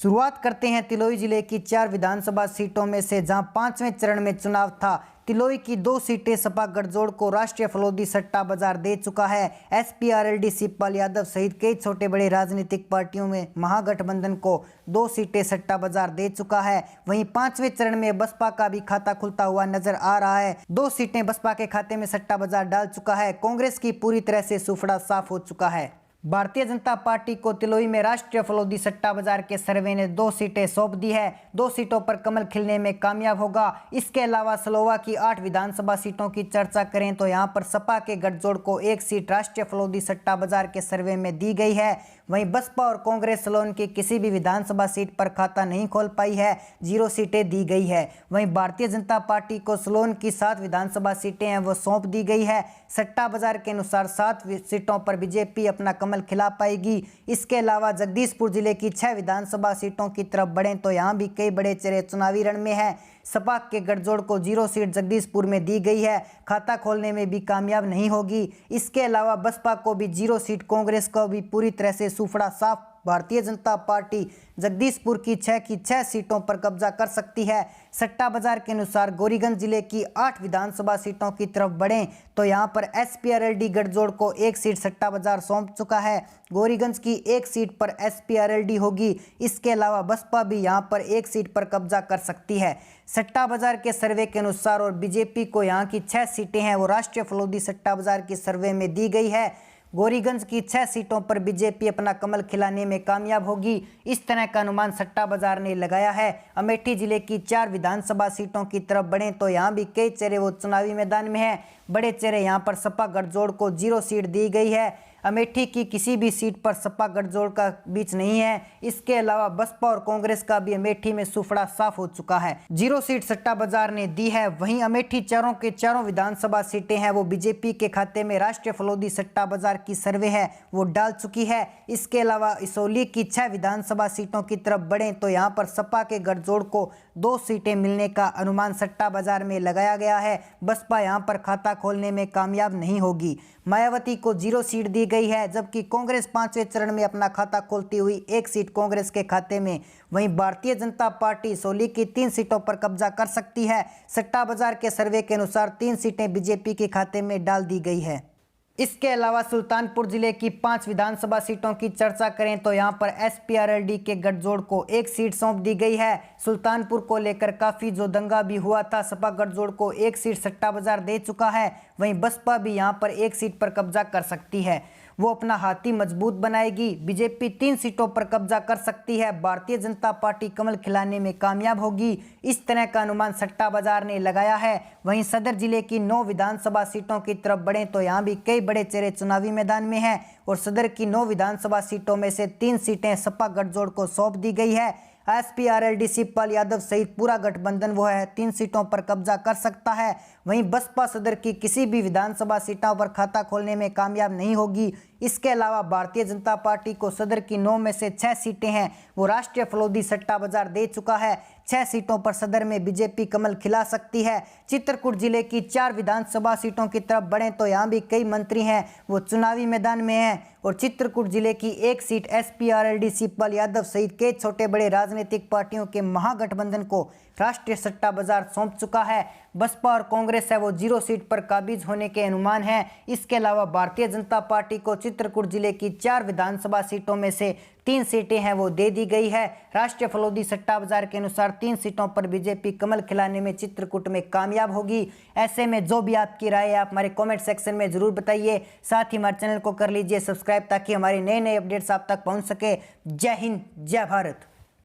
शुरुआत करते हैं तिलोई जिले की 4 विधानसभा सीटों में से, जहां 5वें चरण में चुनाव था। तिलोई की 2 सीटें सपा गठजोड़ को राष्ट्रीय फलोदी सट्टा बाजार दे चुका है। एसपीआरएलडी शिवपाल यादव सहित कई छोटे बड़े राजनीतिक पार्टियों में महागठबंधन को 2 सीटें सट्टा बाजार दे चुका है। वहीं 5वें चरण में बसपा का भी खाता खुलता हुआ नजर आ रहा है। 2 सीटें बसपा के खाते में सट्टा बाजार डाल चुका है। कांग्रेस की पूरी तरह से सुफड़ा साफ हो चुका है। भारतीय जनता पार्टी को तिलोई में राष्ट्रीय फलोदी सट्टा बाजार के सर्वे ने 2 सीटें सौंप दी है। 2 सीटों पर कमल खिलने में कामयाब होगा। इसके अलावा सलोवा की 8 विधानसभा सीटों की चर्चा करें तो यहां पर सपा के गठजोड़ को 1 सीट राष्ट्रीय फलोदी सट्टा बाजार के सर्वे में दी गई है। वहीं बसपा और कांग्रेस सलोन की किसी भी विधानसभा सीट पर खाता नहीं खोल पाई है, 0 सीटें दी गई है। वहीं भारतीय जनता पार्टी को सलोन की 7 विधानसभा सीटें हैं वो सौंप दी गई है। सट्टा बाजार के अनुसार 7 सीटों पर बीजेपी अपना कमल खिला पाएगी। इसके अलावा जगदीशपुर जिले की 6 विधानसभा सीटों की तरफ बढ़ें तो यहां भी कई बड़े चेहरे चुनावी रण में हैं। सपा के गठजोड़ को 0 सीट जगदीशपुर में दी गई है, खाता खोलने में भी कामयाब नहीं होगी। इसके अलावा बसपा को भी 0 सीट, कांग्रेस को भी पूरी तरह से सुफड़ा साफ। भारतीय जनता पार्टी जगदीशपुर की 6 सीटों पर कब्जा कर सकती है। सट्टा बाजार के अनुसार गोरीगंज जिले की 8 विधानसभा सीटों की तरफ बढ़ें तो यहां पर एसपीआरएलडी गठजोड़ को 1 सीट सट्टा बाजार सौंप चुका है। गोरीगंज की 1 सीट पर एसपीआरएलडी होगी। इसके अलावा बसपा भी यहां पर 1 सीट पर कब्जा कर सकती है। सट्टा बाजार के सर्वे के अनुसार और बीजेपी को यहां की 6 सीटें हैं वो राष्ट्रीय फलोदी सट्टा बाजार की सर्वे में दी गई है। गोरीगंज की 6 सीटों पर बीजेपी अपना कमल खिलाने में कामयाब होगी। इस तरह का अनुमान सट्टा बाजार ने लगाया है। अमेठी जिले की 4 विधानसभा सीटों की तरफ बढ़ें तो यहां भी कई चेहरे वो चुनावी मैदान में हैं। बड़े चेहरे यहां पर सपा गठजोड़ को 0 सीट दी गई है। अमेठी की किसी भी सीट पर सपा गठजोड़ का बीच नहीं है। इसके अलावा बसपा और कांग्रेस का भी अमेठी में सुफड़ा साफ हो चुका है, 0 सीट सट्टा बाजार ने दी है। वहीं अमेठी चारों के चारों विधानसभा सीटें हैं वो बीजेपी के खाते में राष्ट्रीय फलोदी सट्टा बाजार की सर्वे है वो डाल चुकी है। इसके अलावा इसौली की 6 विधानसभा सीटों की तरफ बढ़ें तो यहाँ पर सपा के गठजोड़ को 2 सीटें मिलने का अनुमान सट्टा बाजार में लगाया गया है। बसपा यहाँ पर खाता खोलने में कामयाब नहीं होगी। मायावती को 0 सीट दी गई है, जबकि कांग्रेस 5वें चरण में अपना खाता खोलती हुई 1 सीट कांग्रेस के खाते में। वहीं भारतीय जनता पार्टी सोली की 3 सीटों पर कब्जा कर सकती है। सट्टा बाजार के सर्वे के अनुसार 3 सीटें बीजेपी के खाते में डाल दी गई है। इसके अलावा सुल्तानपुर जिले की 5 विधानसभा सीटों की चर्चा करें तो यहां पर एसपीआरएलडी के गठजोड़ को 1 सीट सौंप दी गई है। सुल्तानपुर को लेकर काफी जो दंगा भी हुआ था, सपा गठजोड़ को 1 सीट सट्टा बाजार दे चुका है। वहीं बसपा भी यहां पर 1 सीट पर कब्जा कर सकती है, वो अपना हाथी मजबूत बनाएगी। बीजेपी 3 सीटों पर कब्जा कर सकती है। भारतीय जनता पार्टी कमल खिलाने में कामयाब होगी। इस तरह का अनुमान सट्टा बाजार ने लगाया है। वहीं सदर जिले की 9 विधानसभा सीटों की तरफ बढ़ें तो यहां भी कई बड़े चेहरे चुनावी मैदान में हैं और सदर की 9 विधानसभा सीटों में से 3 सीटें सपा गठजोड़ को सौंप दी गई है। एसपीआरएलडी शिवपाल यादव सहित पूरा गठबंधन वो है 3 सीटों पर कब्जा कर सकता है। वहीं बसपा सदर की किसी भी विधानसभा सीटों पर खाता खोलने में कामयाब नहीं होगी। इसके अलावा भारतीय जनता पार्टी को सदर की 9 में से 6 सीटें हैं वो राष्ट्रीय फलोदी सट्टा बाजार दे चुका है। 6 सीटों पर सदर में बीजेपी कमल खिला सकती है। चित्रकूट जिले की 4 विधानसभा सीटों की तरफ बढ़ें तो यहाँ भी कई मंत्री हैं वो चुनावी मैदान में हैं और चित्रकूट जिले की 1 सीट एसपीआरएलडी शिवपाल यादव सहित कई छोटे बड़े राजनीतिक पार्टियों के महागठबंधन को राष्ट्रीय सट्टा बाजार सौंप चुका है। बसपा और कांग्रेस है वो 0 सीट पर काबिज होने के अनुमान हैं। इसके अलावा भारतीय जनता पार्टी को चित्रकूट जिले की 4 विधानसभा सीटों में से 3 सीटें हैं वो दे दी गई है। राष्ट्रीय फलोदी सट्टा बाजार के अनुसार 3 सीटों पर बीजेपी कमल खिलाने में चित्रकूट में कामयाब होगी। ऐसे में जो भी आपकी राय है आप हमारे कमेंट सेक्शन में जरूर बताइए। साथ ही हमारे चैनल को कर लीजिए सब्सक्राइब ताकि हमारे नए अपडेट्स आप तक पहुंच सके। जय हिंद, जय भारत।